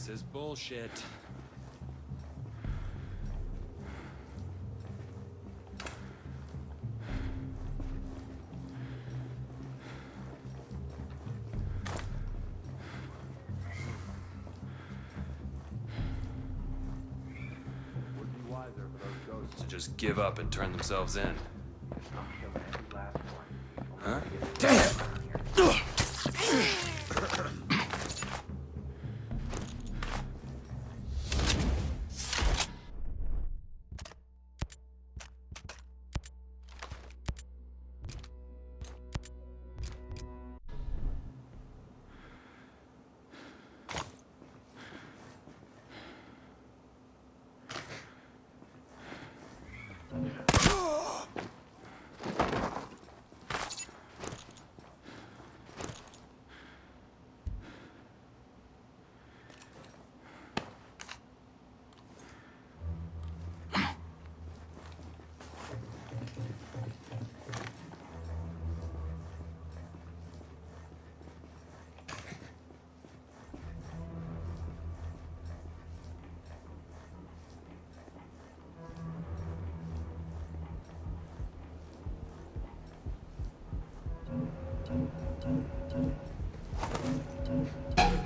This is bullshit. Would be wiser for those ghosts To just give up and turn themselves in. Huh? Damn!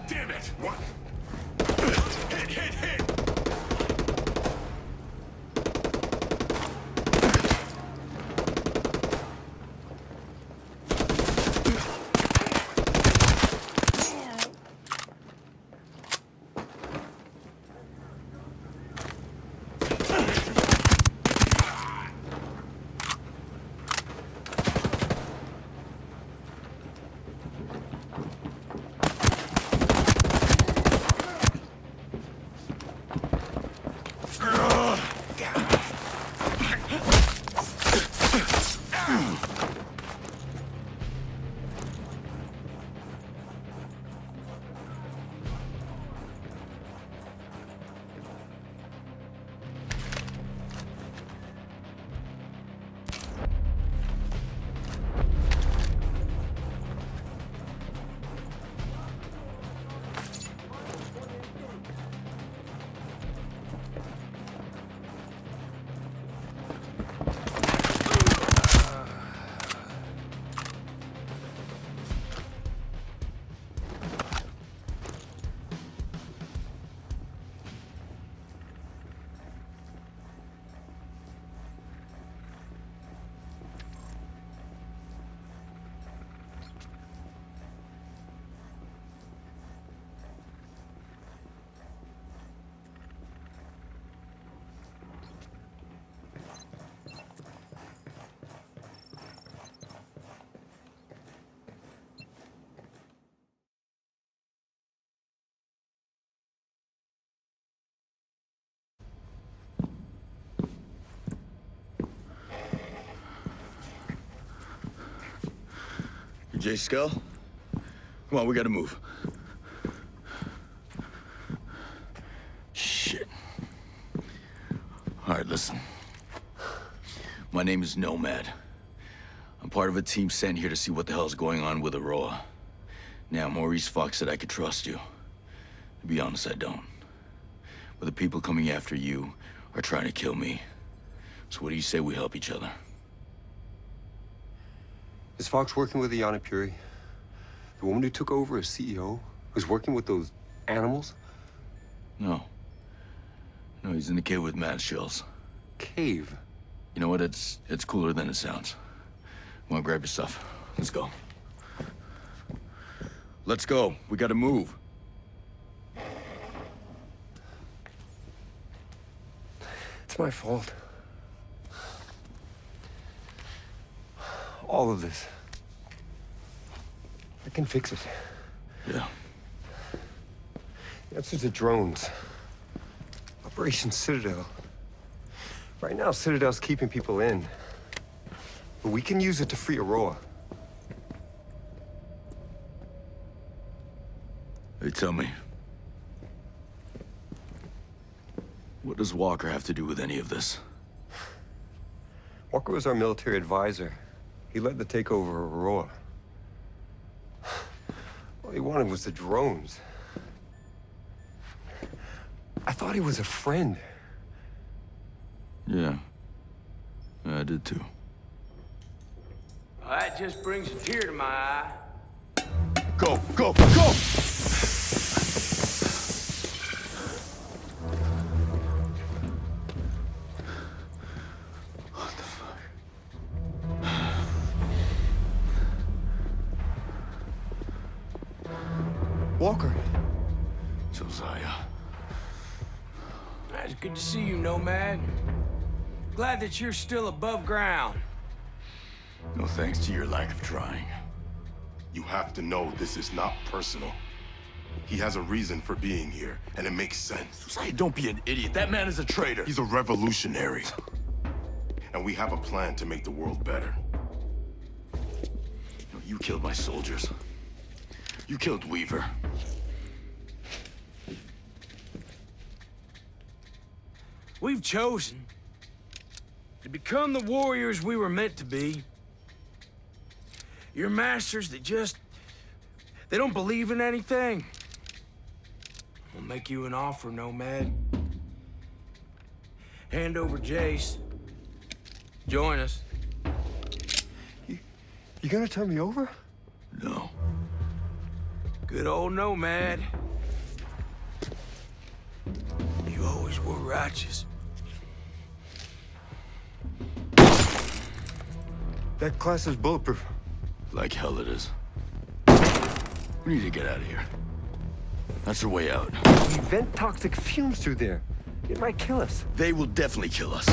Damn it! What? Hit, hit, hit! Jay Skull? Come on, we gotta move. Shit. All right, listen. My name is Nomad. I'm part of a team sent here to see what the hell's going on with Aurora. Now, Maurice Fox said I could trust you. To be honest, I don't. But the people coming after you are trying to kill me. So what do you say we help each other? Is Fox working with Yana Puri? The woman who took over as CEO? Who's working with those Animals? No. No, he's in the cave with mad shells. Cave? You know what? It's cooler than it sounds. Come on, grab your stuff. Let's go. Let's go. We gotta move. It's my fault. All of this. I can fix it. Yeah. The answer's the drones. Operation Citadel. Right now, Citadel's keeping people in. But we can use it to free Aurora. Hey, tell me. What does Walker have to do with any of this? Walker was our military advisor. He led the takeover of Aurora. All he wanted was the drones. I thought he was a friend. Yeah. I did too. Well, that just brings a tear to my eye. Go, go, go! Walker. Josiah. It's good to see you, Nomad. Glad that you're still above ground. No thanks to your lack of trying. You have to know this is not personal. He has a reason for being here, and it makes sense. Josiah, don't be an idiot. That man is a traitor. He's a revolutionary. And we have a plan to make the world better. You killed my soldiers. You killed Weaver. We've chosen to become the warriors we were meant to be. Your masters that they don't believe in anything. We'll make you an offer, Nomad. Hand over Jace. Join us. You gonna turn me over? No. Good old Nomad. You always were righteous. That class is bulletproof. Like hell it is. We need to get out of here. That's our way out. We vent toxic fumes through there. It might kill us. They will definitely kill us.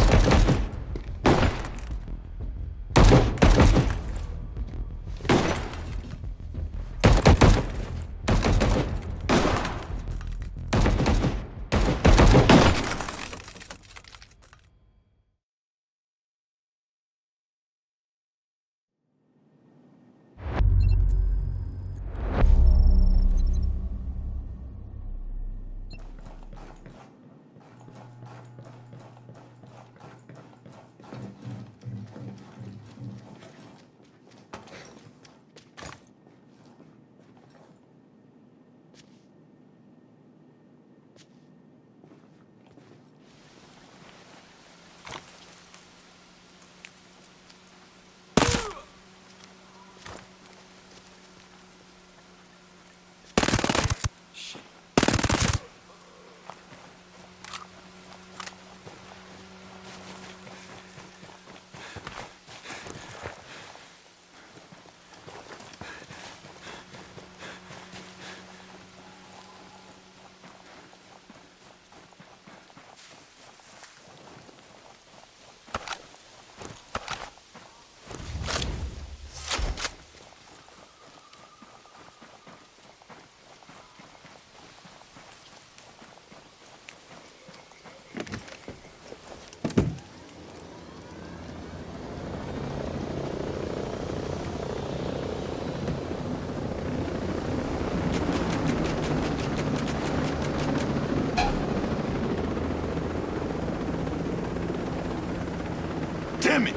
Damn it!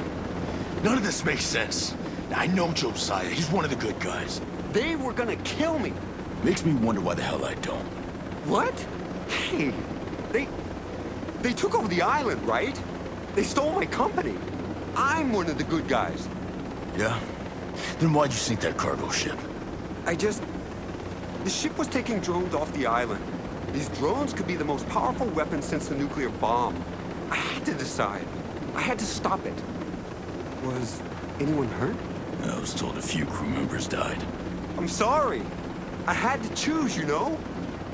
None of this makes sense. I know Josiah. He's one of the good guys. They were gonna kill me. Makes me wonder why the hell I don't. What? Hey, they took over the island, right? They stole my company. I'm one of the good guys. Yeah? Then why'd you sink that cargo ship? The ship was taking drones off the island. These drones could be the most powerful weapon since the nuclear bomb. I had to decide. I had to stop it. Was anyone hurt? I was told a few crew members died. I'm sorry. I had to choose, you know?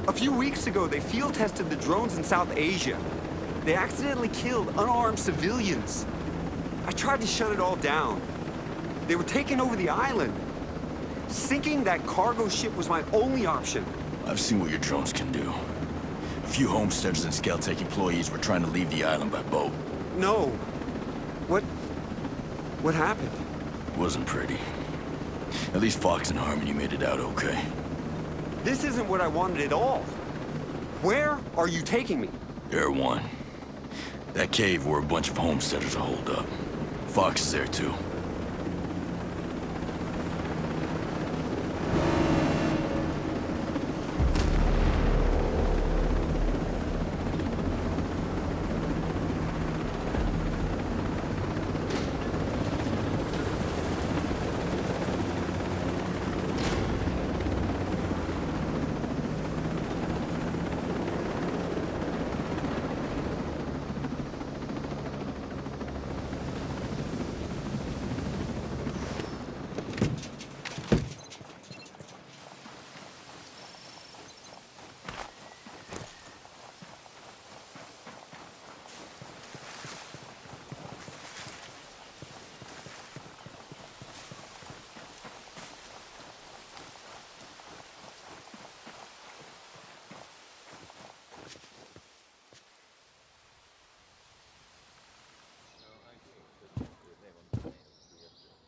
A few weeks ago, they field tested the drones in South Asia. They accidentally killed unarmed civilians. I tried to shut it all down. They were taking over the island. Sinking that cargo ship was my only option. I've seen what your drones can do. A few homesteaders and Skeltec employees were trying to leave the island by boat. No. What happened? Wasn't pretty. At least Fox and Harmony made it out okay. This isn't what I wanted at all. Where are you taking me? Air One. That cave where a bunch of homesteaders are holed up. Fox is there too.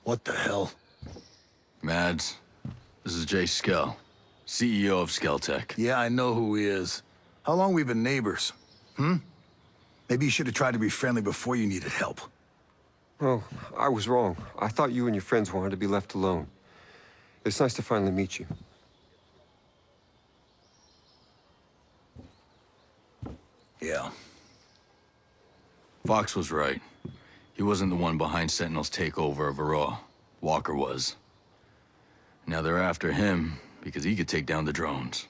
What the hell? Mads, this is Jay Skell, CEO of Skeltec. Yeah, I know who he is. How long we been neighbors? Maybe you should have tried to be friendly before you needed help. Oh, I was wrong. I thought you and your friends wanted to be left alone. It's nice to finally meet you. Yeah. Fox was right. He wasn't the one behind Sentinel's takeover of Aroa. Walker was. Now they're after him because he could take down the drones.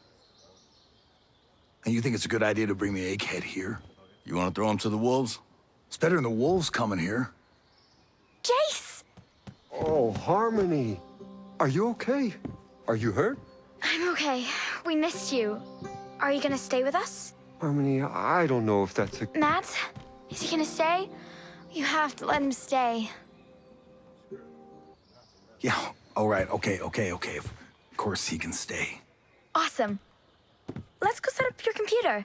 And you think it's a good idea to bring the egghead here? You want to throw him to the wolves? It's better than the wolves coming here. Jace! Oh, Harmony. Are you okay? Are you hurt? I'm okay. We missed you. Are you gonna stay with us? Harmony, I don't know if that's a... Matt? Is he gonna stay? You have to let him stay. Yeah, all right, okay. Of course he can stay. Awesome. Let's go set up your computer.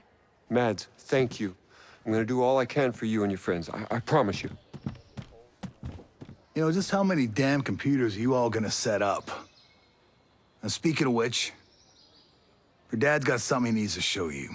Mads, thank you. I'm gonna do all I can for you and your friends. I promise you. You know, just how many damn computers are you all gonna set up? And speaking of which, your dad's got something he needs to show you.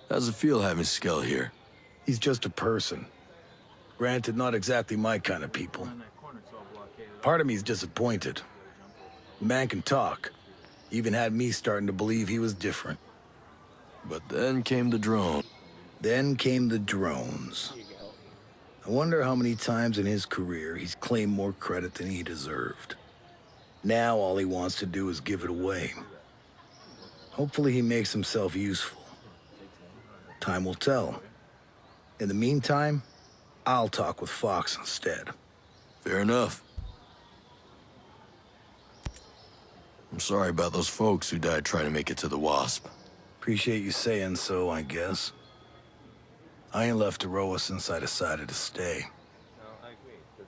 How's it feel having Skell here? He's just a person. Granted, not exactly my kind of people. Part of me's disappointed. The man can talk. Even had me starting to believe he was different. But then came the drone. Then came the drones. I wonder how many times in his career he's claimed more credit than he deserved. Now all he wants to do is give it away. Hopefully he makes himself useful. Time will tell. In the meantime, I'll talk with Fox instead. Fair enough. I'm sorry about those folks who died trying to make it to the Wasp. Appreciate you saying so, I guess. I ain't left Aroa since I decided to stay.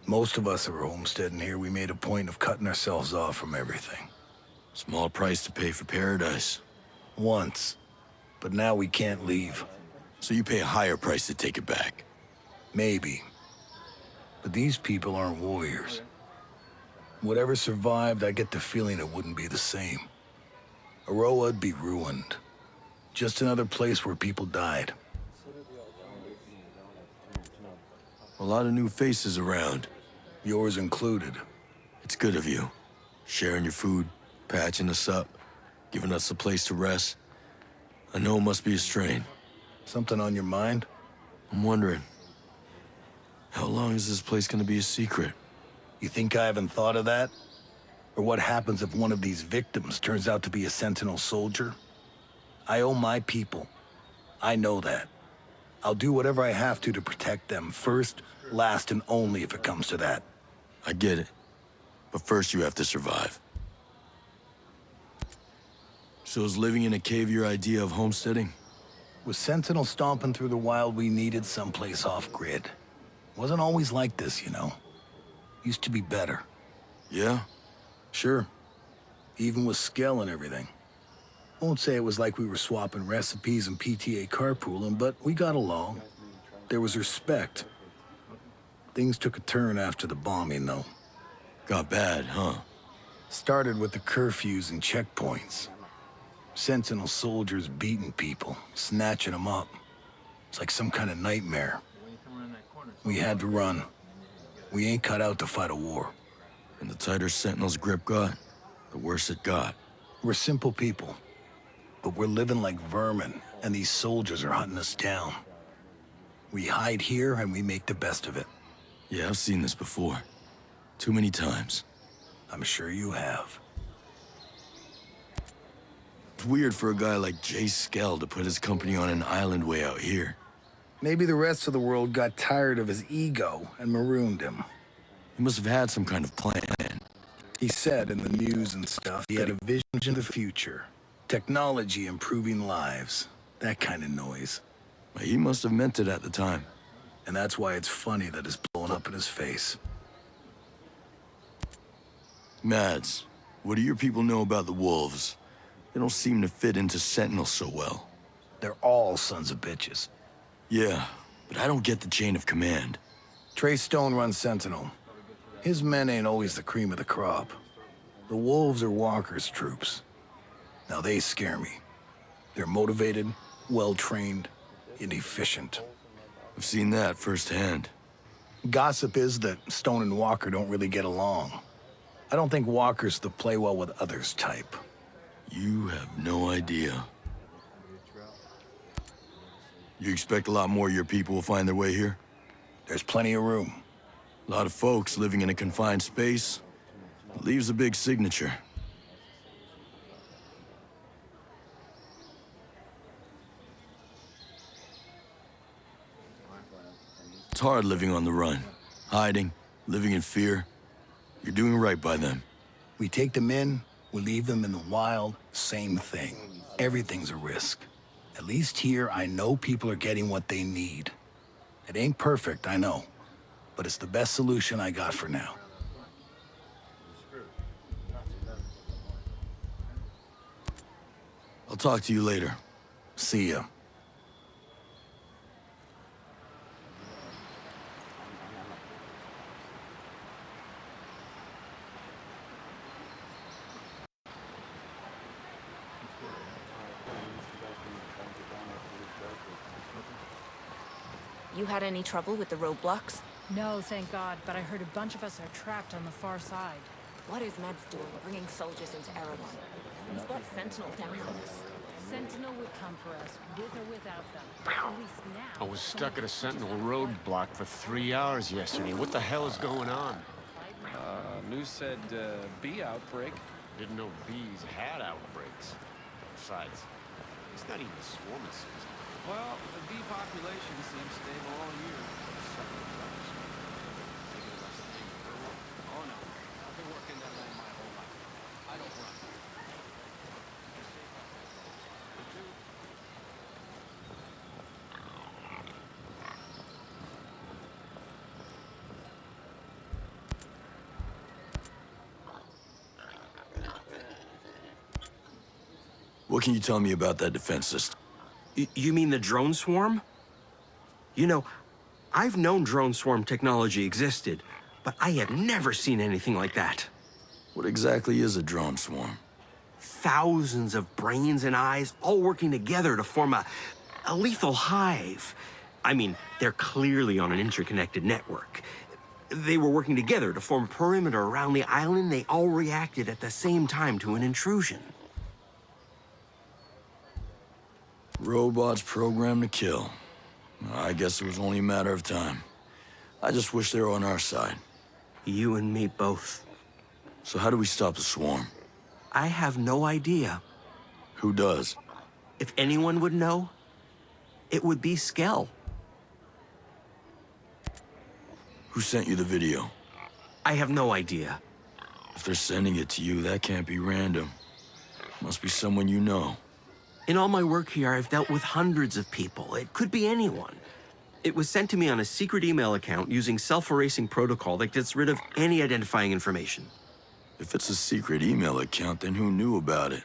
Most of us who are homesteading here, we made a point of cutting ourselves off from everything. Small price to pay for paradise. Once. But now we can't leave. So you pay a higher price to take it back. Maybe. But these people aren't warriors. Whatever survived, I get the feeling it wouldn't be the same. Aroa'd be ruined. Just another place where people died. A lot of new faces around. Yours included. It's good of you. Sharing your food, patching us up, giving us a place to rest. I know it must be a strain. Something on your mind? I'm wondering, how long is this place gonna be a secret? You think I haven't thought of that? Or what happens if one of these victims turns out to be a Sentinel soldier? I owe my people. I know that. I'll do whatever I have to protect them, first, last, and only if it comes to that. I get it. But first you have to survive. So is living in a cave your idea of homesteading? With Sentinel stomping through the wild, we needed someplace off-grid. Wasn't always like this, you know. Used to be better. Yeah? Sure. Even with skill and everything. Won't say it was like we were swapping recipes and PTA carpooling, but we got along. There was respect. Things took a turn after the bombing, though. Got bad, huh? Started with the curfews and checkpoints. Sentinel soldiers beating people, snatching them up. It's like some kind of nightmare. We had to run. We ain't cut out to fight a war. And the tighter Sentinel's grip got, the worse it got. We're simple people. But we're living like vermin, and these soldiers are hunting us down. We hide here, and we make the best of it. Yeah, I've seen this before. Too many times. I'm sure you have. It's weird for a guy like Jay Skell to put his company on an island way out here. Maybe the rest of the world got tired of his ego and marooned him. He must have had some kind of plan. He said in the news and stuff he had a vision of the future. Technology improving lives. That kind of noise. He must have meant it at the time. And that's why it's funny that it's blowing up in his face. Mads, what do your people know about the wolves? They don't seem to fit into Sentinel so well. They're all sons of bitches. Yeah, but I don't get the chain of command. Trey Stone runs Sentinel. His men ain't always the cream of the crop. The wolves are Walker's troops. Now they scare me. They're motivated, well-trained, and efficient. I've seen that firsthand. Gossip is that Stone and Walker don't really get along. I don't think Walker's the play well with others type. You have no idea. You expect a lot more of your people will find their way here? There's plenty of room. A lot of folks living in a confined space. Leaves a big signature. It's hard living on the run. Hiding, living in fear. You're doing right by them. We take them in, we leave them in the wild, same thing. Everything's a risk. At least here, I know people are getting what they need. It ain't perfect, I know. But it's the best solution I got for now. I'll talk to you later. See ya. You had any trouble with the roadblocks? No, thank God, but I heard a bunch of us are trapped on the far side. What is Mads doing, bringing soldiers into Erewhon? He's got Sentinel down on us. Sentinel would come for us, with or without them. At least now. I was stuck at a Sentinel roadblock for 3 hours yesterday. What the hell is going on? News said, bee outbreak. Didn't know bees had outbreaks. Besides, it's not even swarming season. Well, the bee population seems stable all year. Oh no, I've been working that land my whole life. I don't run. What can you tell me about that defense system? You mean the drone swarm? You know, I've known drone swarm technology existed, but I have never seen anything like that. What exactly is a drone swarm? Thousands of brains and eyes all working together to form a lethal hive. I mean, they're clearly on an interconnected network. They were working together to form a perimeter around the island. They all reacted at the same time to an intrusion. Robots programmed to kill. I guess it was only a matter of time. I just wish they were on our side. You and me both. So how do we stop the swarm? I have no idea. Who does? If anyone would know, it would be Skell. Who sent you the video? I have no idea. If they're sending it to you, that can't be random. Must be someone you know. In all my work here, I've dealt with hundreds of people. It could be anyone. It was sent to me on a secret email account using self-erasing protocol that gets rid of any identifying information. If it's a secret email account, then who knew about it?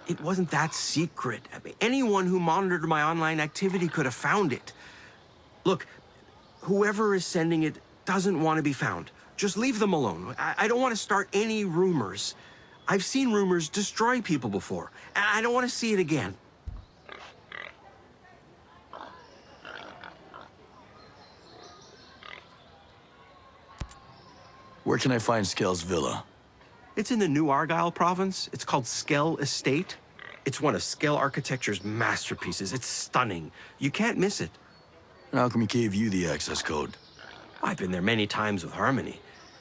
It wasn't that secret. I mean, anyone who monitored my online activity could have found it. Look, whoever is sending it doesn't want to be found. Just leave them alone. I don't want to start any rumors. I've seen rumors destroy people before, and I don't want to see it again. Where can I find Skell's villa? It's in the New Argyll province. It's called Skell Estate. It's one of Skell architecture's masterpieces. It's stunning. You can't miss it. And how come he gave you the access code? I've been there many times with Harmony.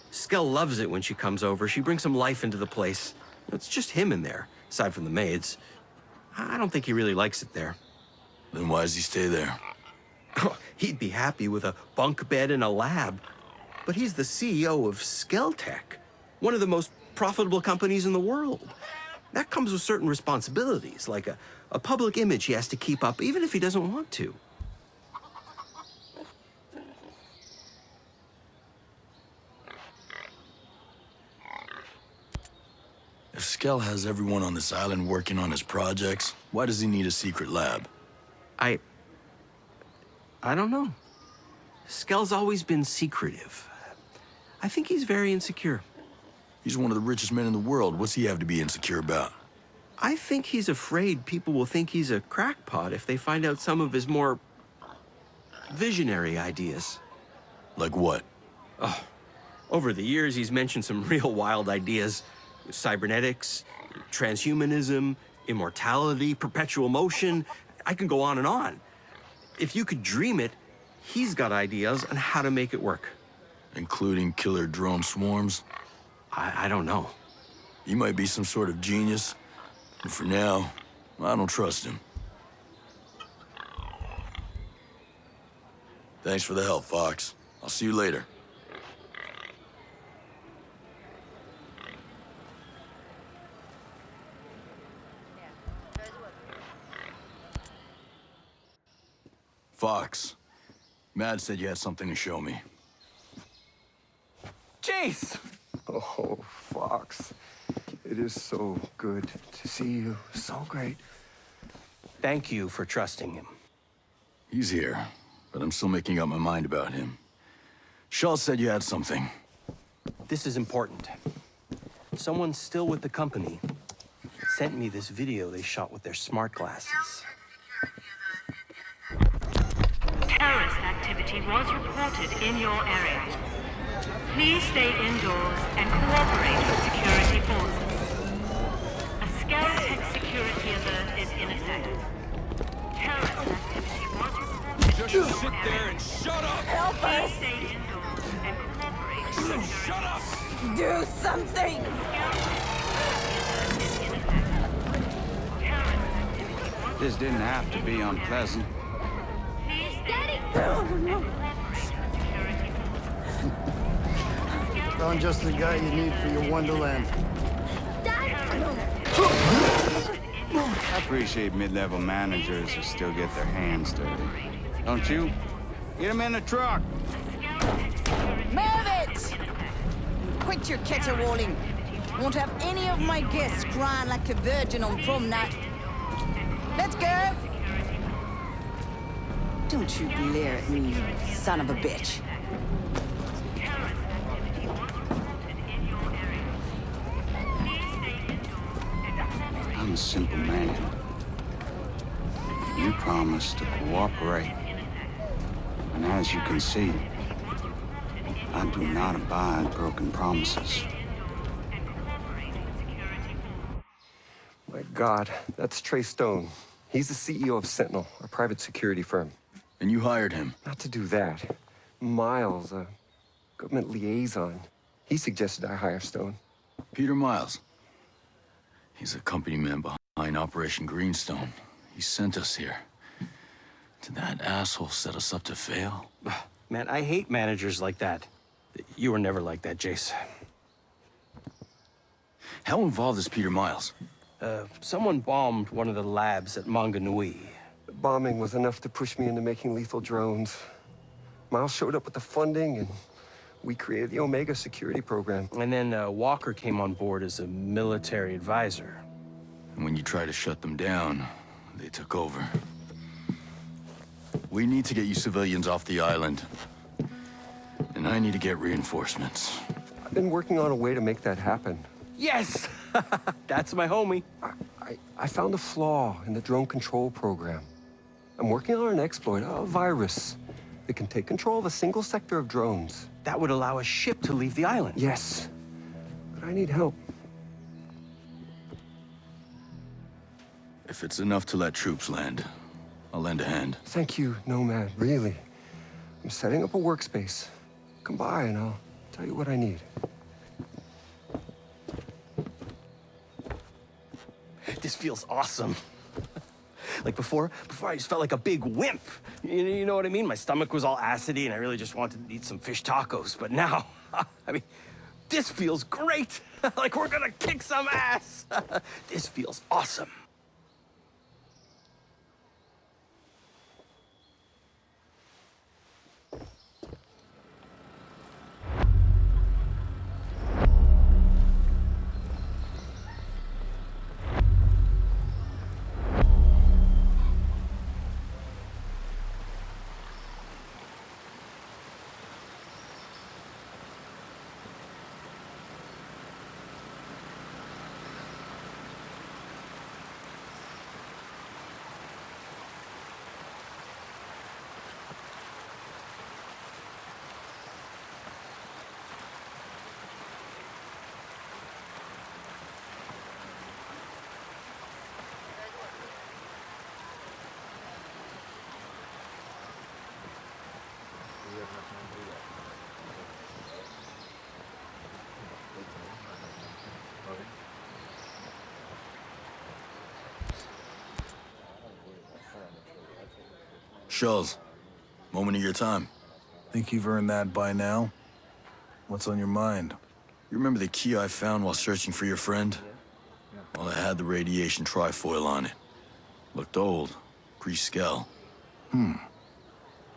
Skell loves it when she comes over. She brings some life into the place. It's just him in there, aside from the maids. I don't think he really likes it there. Then why does he stay there? He'd be happy with a bunk bed and a lab. But he's the CEO of Skelltech, one of the most profitable companies in the world. That comes with certain responsibilities, like a public image he has to keep up, even if he doesn't want to. If Skell has everyone on this island working on his projects, why does he need a secret lab? I don't know. Skell's always been secretive. I think he's very insecure. He's one of the richest men in the world. What's he have to be insecure about? I think he's afraid people will think he's a crackpot if they find out some of his more visionary ideas. Like what? Oh, over the years, he's mentioned some real wild ideas. Cybernetics, transhumanism, immortality, perpetual motion. I can go on and on. If you could dream it, he's got ideas on how to make it work. Including killer drone swarms? I don't know. He might be some sort of genius, but for now, I don't trust him. Thanks for the help, Fox. I'll see you later. Fox, Mad said you had something to show me. Jace! Oh, Fox. It is so good to see you. So great. Thank you for trusting him. He's here, but I'm still making up my mind about him. Shaw said you had something. This is important. Someone still with the company sent me this video they shot with their smart glasses. Terrorist activity was reported in your area. Please stay indoors and cooperate with security forces. A Skelltech security alert is in effect. Terrorist activity was reported. Just sit there and shut up! Help us! Please stay indoors and cooperate with security. Shut up! Do something! This didn't have to be unpleasant. Found just the guy you need for your Wonderland. I appreciate mid-level managers who still get their hands dirty. Don't you? Get him in the truck! Move it! Quit your caterwauling! Won't have any of my guests crying like a virgin on prom night. Let's go! Don't you glare at me, you son of a bitch. I'm a simple man. You promised to cooperate. And as you can see, I do not abide broken promises. My God, that's Trey Stone. He's the CEO of Sentinel, a private security firm. And you hired him? Not to do that. Miles, a government liaison, he suggested I hire Stone. Peter Miles. He's a company man behind Operation Greenstone. He sent us here. Did that asshole set us up to fail? Man, I hate managers like that. You were never like that, Jace. How involved is Peter Miles? Someone bombed one of the labs at Manganui. The bombing was enough to push me into making lethal drones. Miles showed up with the funding, and we created the Omega security program. And then Walker came on board as a military advisor. And when you tried to shut them down, they took over. We need to get you civilians off the island. And I need to get reinforcements. I've been working on a way to make that happen. Yes! That's my homie. I found a flaw in the drone control program. I'm working on an exploit, a virus, that can take control of a single sector of drones. That would allow a ship to leave the island. Yes, but I need help. If it's enough to let troops land, I'll lend a hand. Thank you, Nomad, really. I'm setting up a workspace. Come by and I'll tell you what I need. This feels awesome. Like before I just felt like a big wimp. You know what I mean? My stomach was all acidy and I really just wanted to eat some fish tacos. But now, I mean, this feels great. Like we're gonna kick some ass. This feels awesome. Shulls, moment of your time. Think you've earned that by now? What's on your mind? You remember the key I found while searching for your friend? Well, it had the radiation trifoil on it. Looked old, pre-Skell.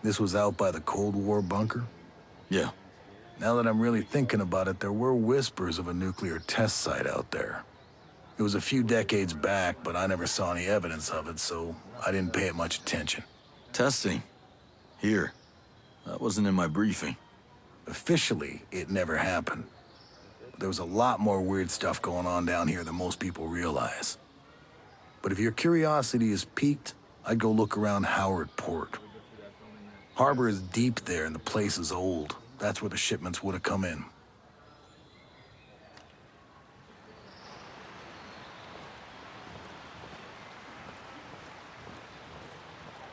This was out by the Cold War bunker? Yeah. Now that I'm really thinking about it, there were whispers of a nuclear test site out there. It was a few decades back, but I never saw any evidence of it, so I didn't pay it much attention. Testing. Here. That wasn't in my briefing. Officially, it never happened. But there was a lot more weird stuff going on down here than most people realize. But if your curiosity is piqued, I'd go look around Howard Port. Harbor is deep there and the place is old. That's where the shipments would have come in.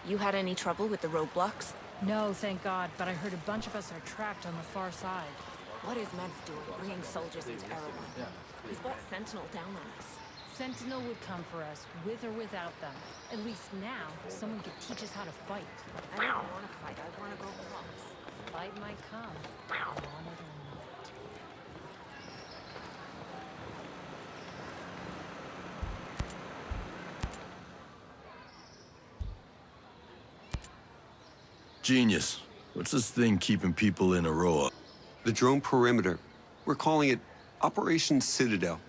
You had any trouble with the roadblocks? No, thank God, but I heard a bunch of us are trapped on the far side. What is Meds doing, bringing soldiers into Erewhon? He's got Sentinel down on us. Sentinel would come for us, with or without them. At least now, someone could teach us how to fight. I don't want to fight, I want to go close. Fight might come. Want it or not. Genius. What's this thing keeping people in a row? The drone perimeter. We're calling it Operation Citadel.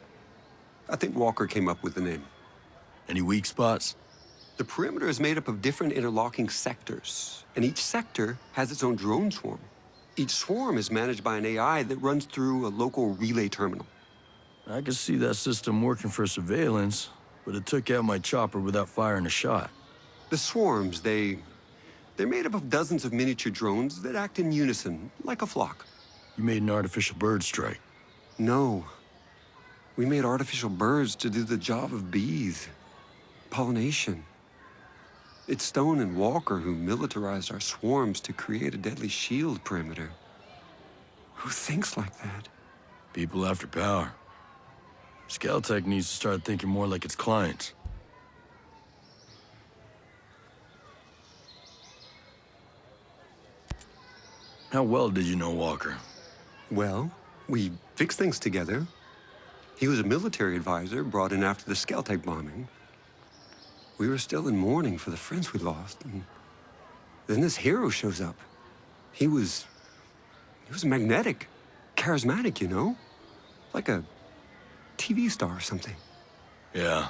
I think Walker came up with the name. Any weak spots? The perimeter is made up of different interlocking sectors, and each sector has its own drone swarm. Each swarm is managed by an AI that runs through a local relay terminal. I could see that system working for surveillance, but it took out my chopper without firing a shot. The swarms, they're made up of dozens of miniature drones that act in unison, like a flock. You made an artificial bird strike. No. We made artificial birds to do the job of bees. Pollination. It's Stone and Walker who militarized our swarms to create a deadly shield perimeter. Who thinks like that? People after power. Skeltech needs to start thinking more like its clients. How well did you know Walker? Well, we fixed things together. He was a military advisor brought in after the Skeltech bombing. We were still in mourning for the friends we lost, and then this hero shows up. He was magnetic, charismatic, you know? Like a TV star or something. Yeah.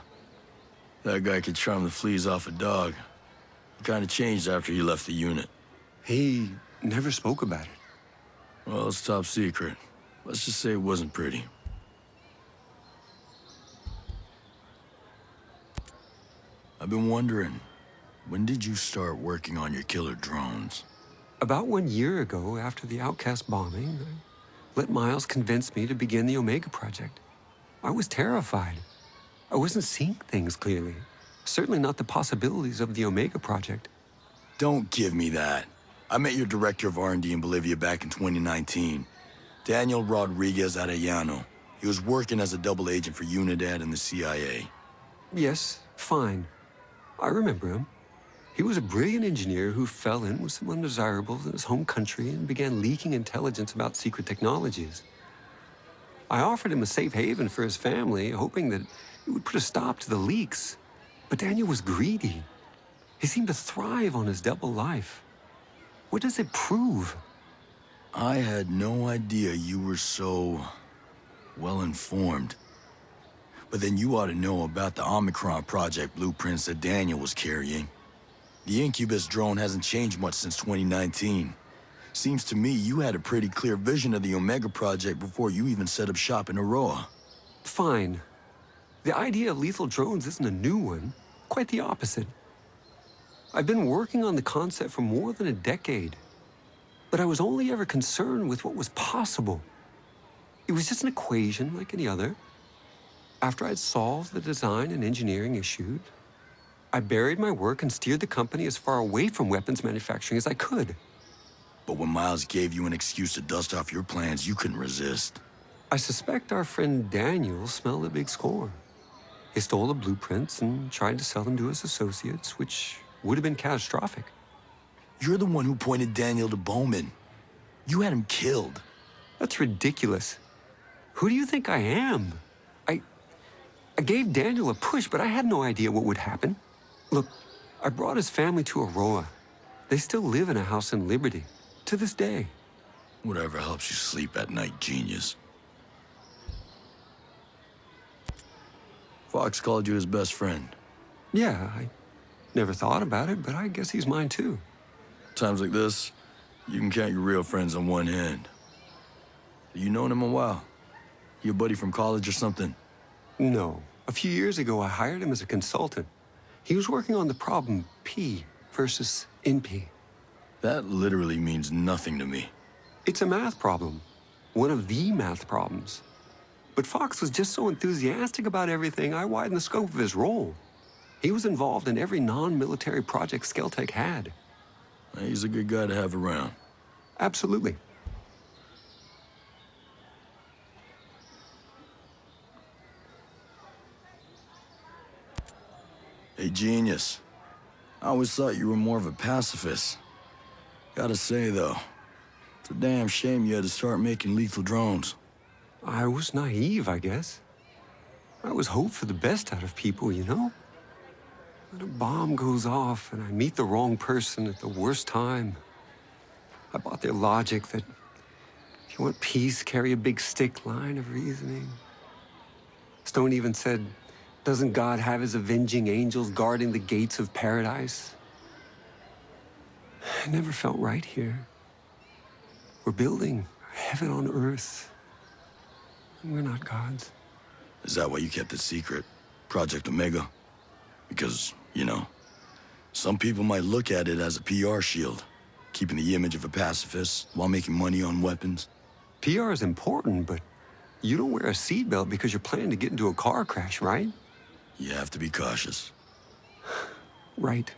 That guy could charm the fleas off a dog. He kind of changed after he left the unit. He never spoke about it. Well, it's top secret. Let's just say it wasn't pretty. I've been wondering, when did you start working on your killer drones? About 1 year ago, after the Outcast bombing, I let Miles convince me to begin the Omega Project. I was terrified. I wasn't seeing things clearly. Certainly not the possibilities of the Omega Project. Don't give me that. I met your director of R&D in Bolivia back in 2019. Daniel Rodriguez Arellano. He was working as a double agent for Unidad and the CIA. Yes, fine. I remember him. He was a brilliant engineer who fell in with some undesirables in his home country and began leaking intelligence about secret technologies. I offered him a safe haven for his family, hoping that it would put a stop to the leaks. But Daniel was greedy. He seemed to thrive on his double life. What does it prove? I had no idea you were so well-informed. But then you ought to know about the Omicron project blueprints that Daniel was carrying. The Incubus drone hasn't changed much since 2019. Seems to me you had a pretty clear vision of the Omega project before you even set up shop in Aroa. Fine. The idea of lethal drones isn't a new one. Quite the opposite. I've been working on the concept for more than a decade. But I was only ever concerned with what was possible. It was just an equation like any other. After I'd solved the design and engineering issues, I buried my work and steered the company as far away from weapons manufacturing as I could. But when Miles gave you an excuse to dust off your plans, you couldn't resist. I suspect our friend Daniel smelled a big score. He stole the blueprints and tried to sell them to his associates, which would have been catastrophic. You're the one who pointed Daniel to Bowman. You had him killed. That's ridiculous. Who do you think I am? I gave Daniel a push, but I had no idea what would happen. Look, I brought his family to Aroa. They still live in a house in Liberty, to this day. Whatever helps you sleep at night, genius. Fox called you his best friend. Yeah, I never thought about it, but I guess he's mine too. Times like this, you can count your real friends on one hand. You known him a while? You a buddy from college or something? No. A few years ago, I hired him as a consultant. He was working on the problem P versus NP. That literally means nothing to me. It's a math problem. One of the math problems. But Fox was just so enthusiastic about everything, I widened the scope of his role. He was involved in every non-military project Skeltech had. He's a good guy to have around. Absolutely. Hey, genius. I always thought you were more of a pacifist. Gotta say, though, it's a damn shame you had to start making lethal drones. I was naive, I guess. I always hoped for the best out of people, you know? When a bomb goes off and I meet the wrong person at the worst time, I bought their logic that the you want peace, carry a big stick line of reasoning. Stone even said, doesn't God have his avenging angels guarding the gates of paradise? I never felt right here. We're building heaven on earth. And we're not gods. Is that why you kept it secret? Project Omega? Because, you know, some people might look at it as a PR shield, keeping the image of a pacifist while making money on weapons. PR is important, but you don't wear a seatbelt because you're planning to get into a car crash, right? You have to be cautious. Right.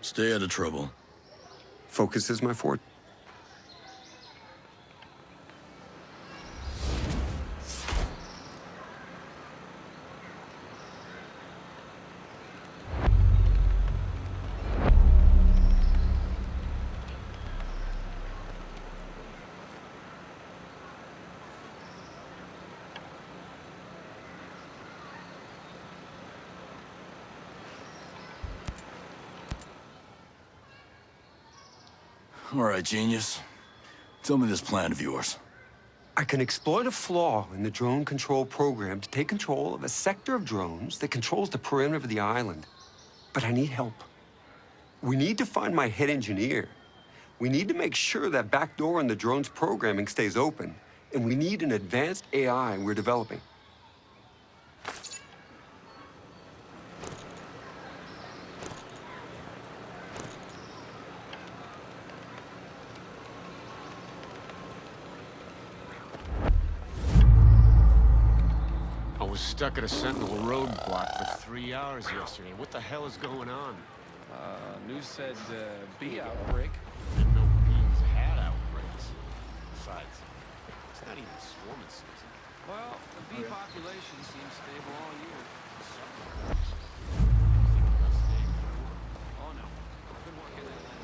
Stay out of trouble. Focus is my forte. All right, genius. Tell me this plan of yours. I can exploit a flaw in the drone control program to take control of a sector of drones that controls the perimeter of the island. But I need help. We need to find my head engineer. We need to make sure that back door in the drone's programming stays open. And we need an advanced AI we're developing. I was stuck at a Sentinel roadblock for 3 hours yesterday. What the hell is going on? News said, bee outbreak. Didn't know bees had outbreaks. Besides, it's not even swarming season. Well, the bee population seems stable all year. Oh no. I've been working that land.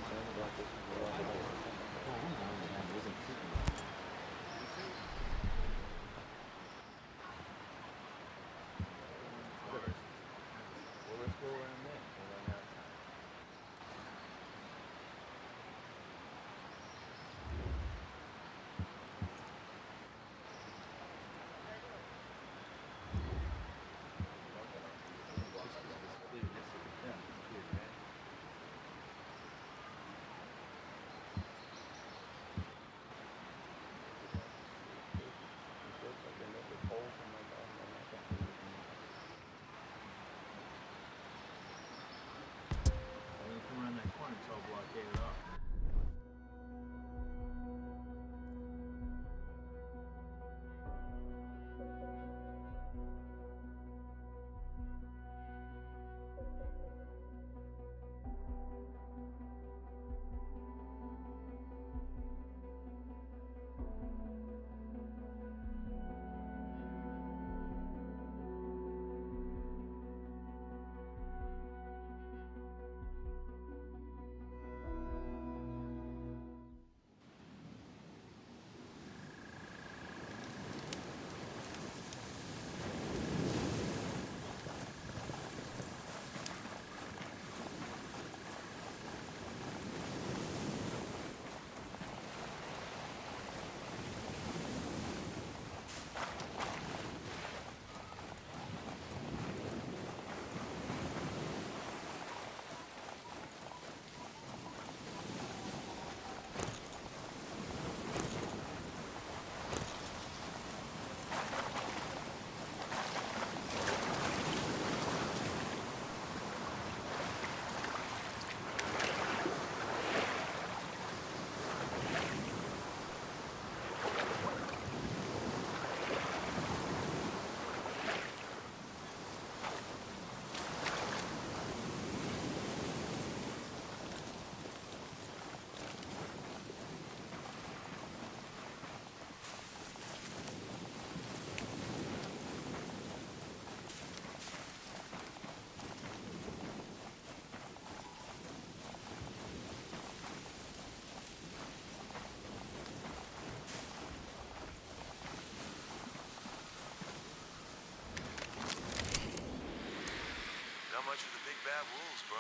bad rules, bro.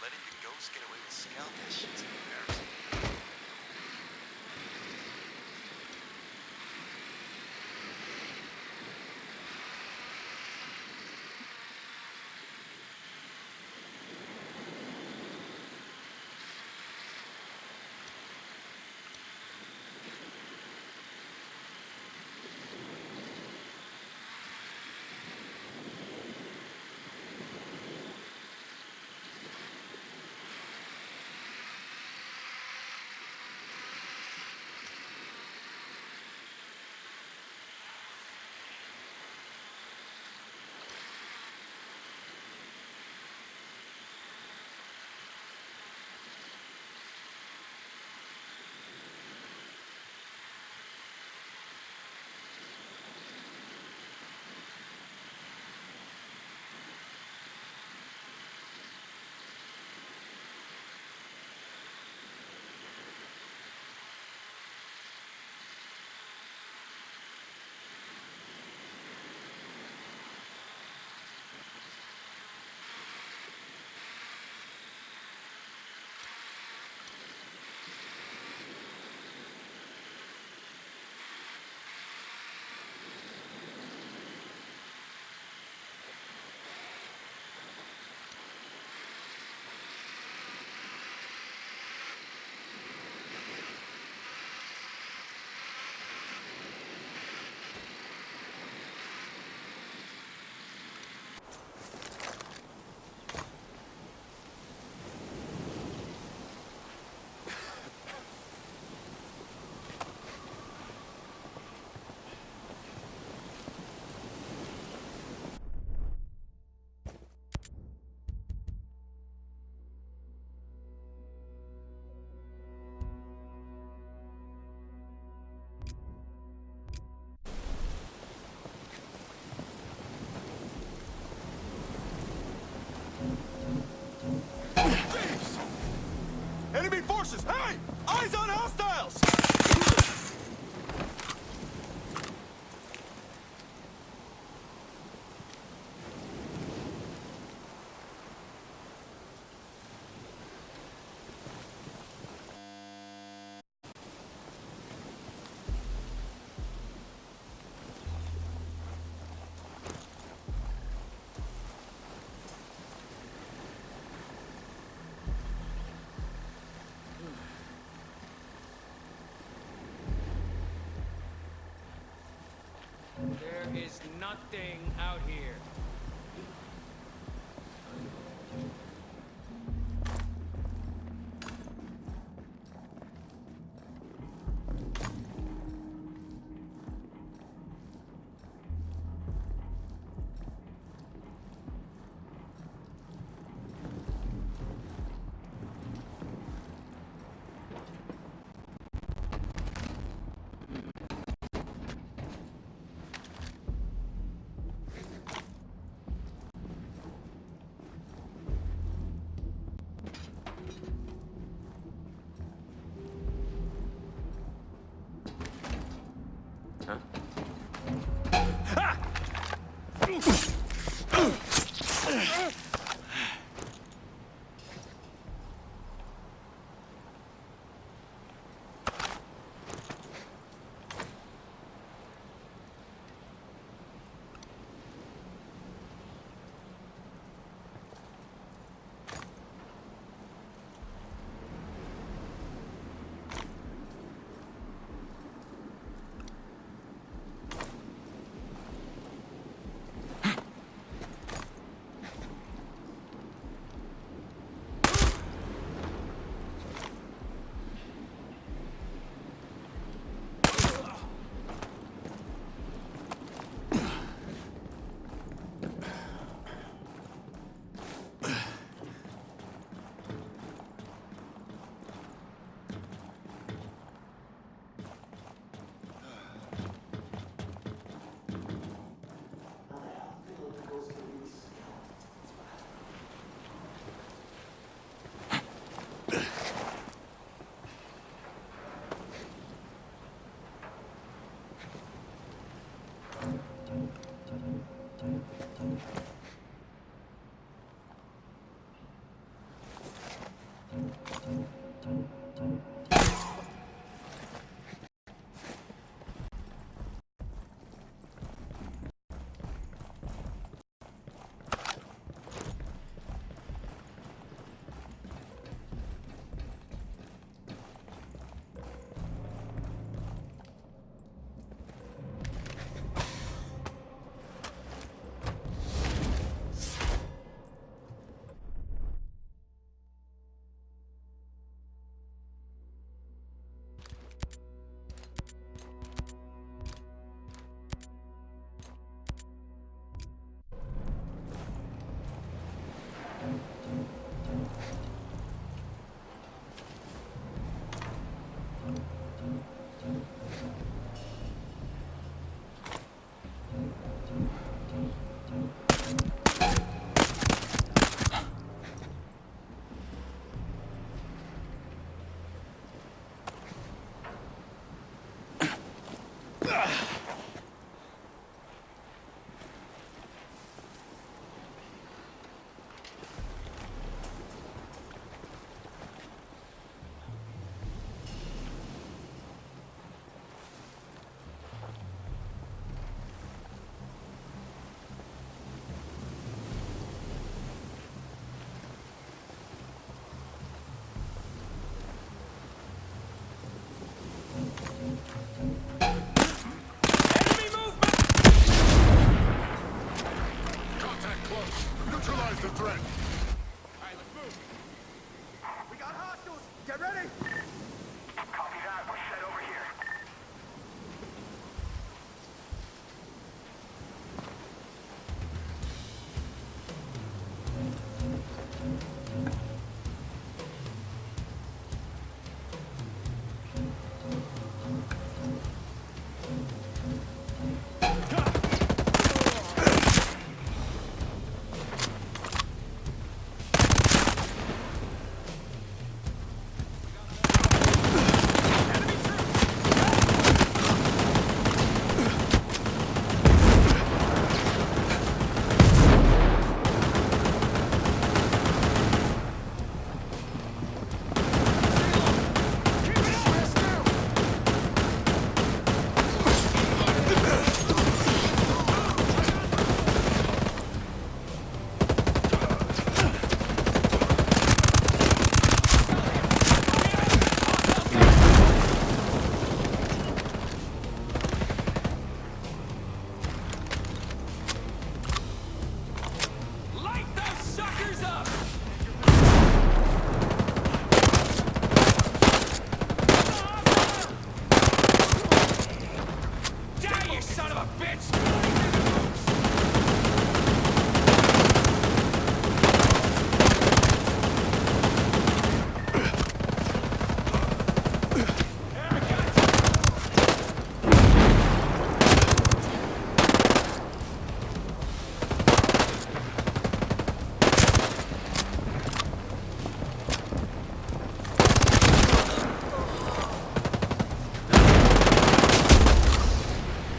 Letting your ghost get away with scout that shit's embarrassing. Enemy forces! Hey! Eyes on hostiles! There is nothing out here. Contact close. Neutralize the threat. All right, let's move. We got hostiles. Get ready. Copy that. We're set over here.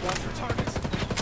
Watch your targets.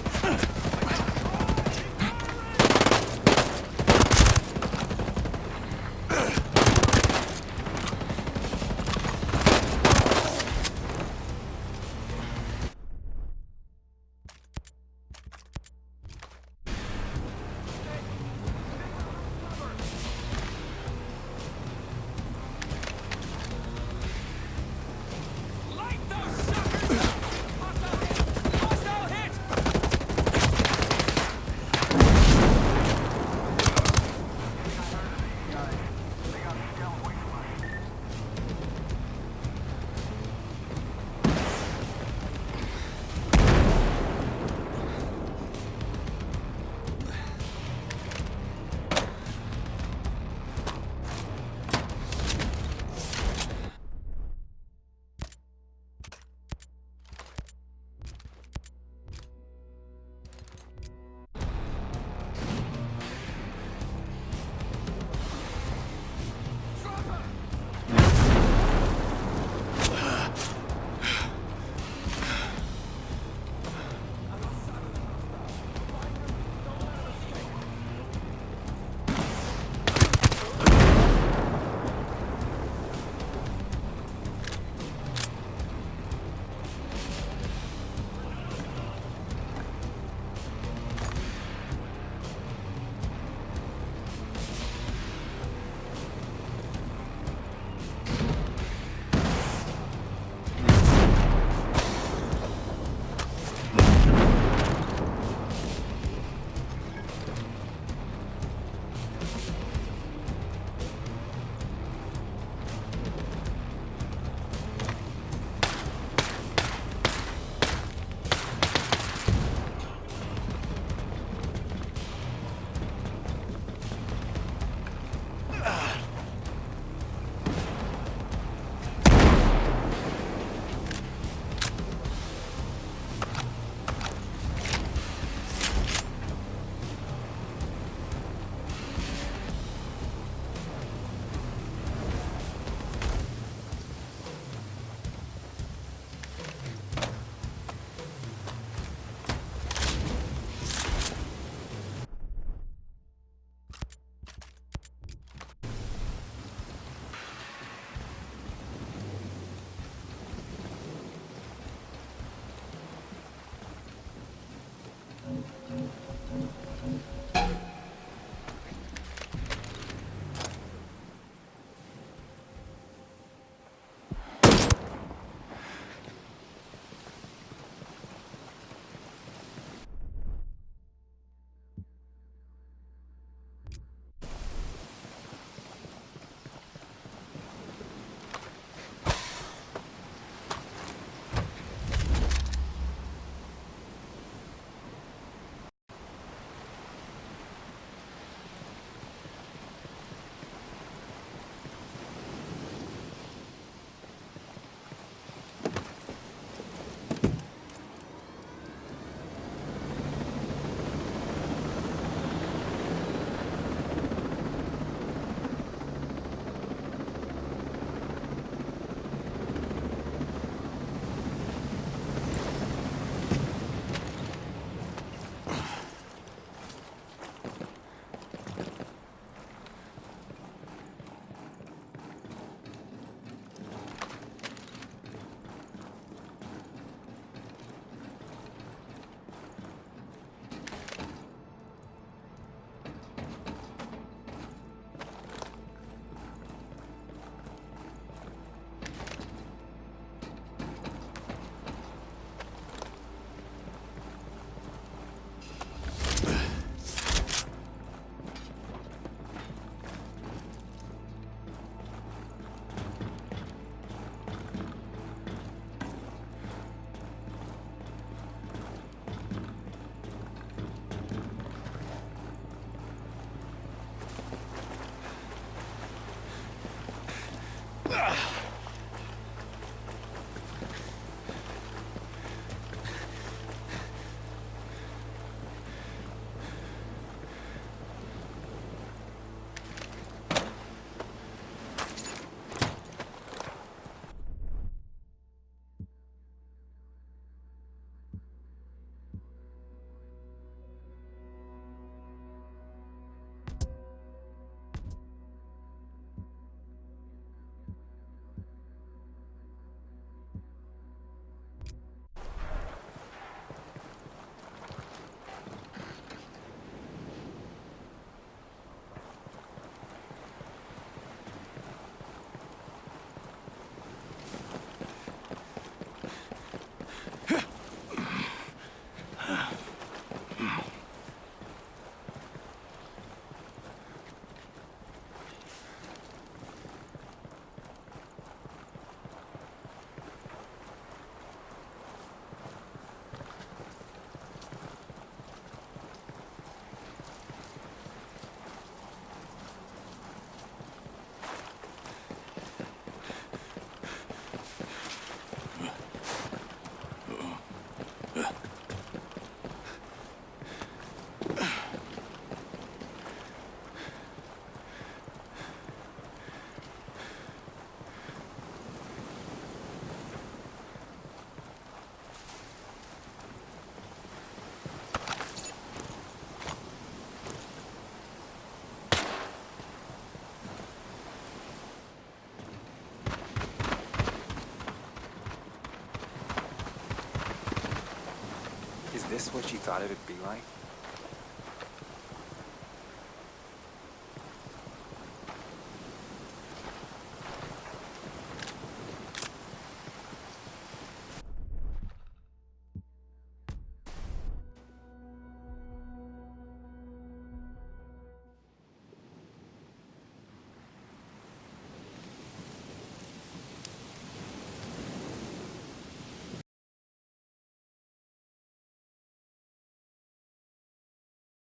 Is this what you thought it'd be like?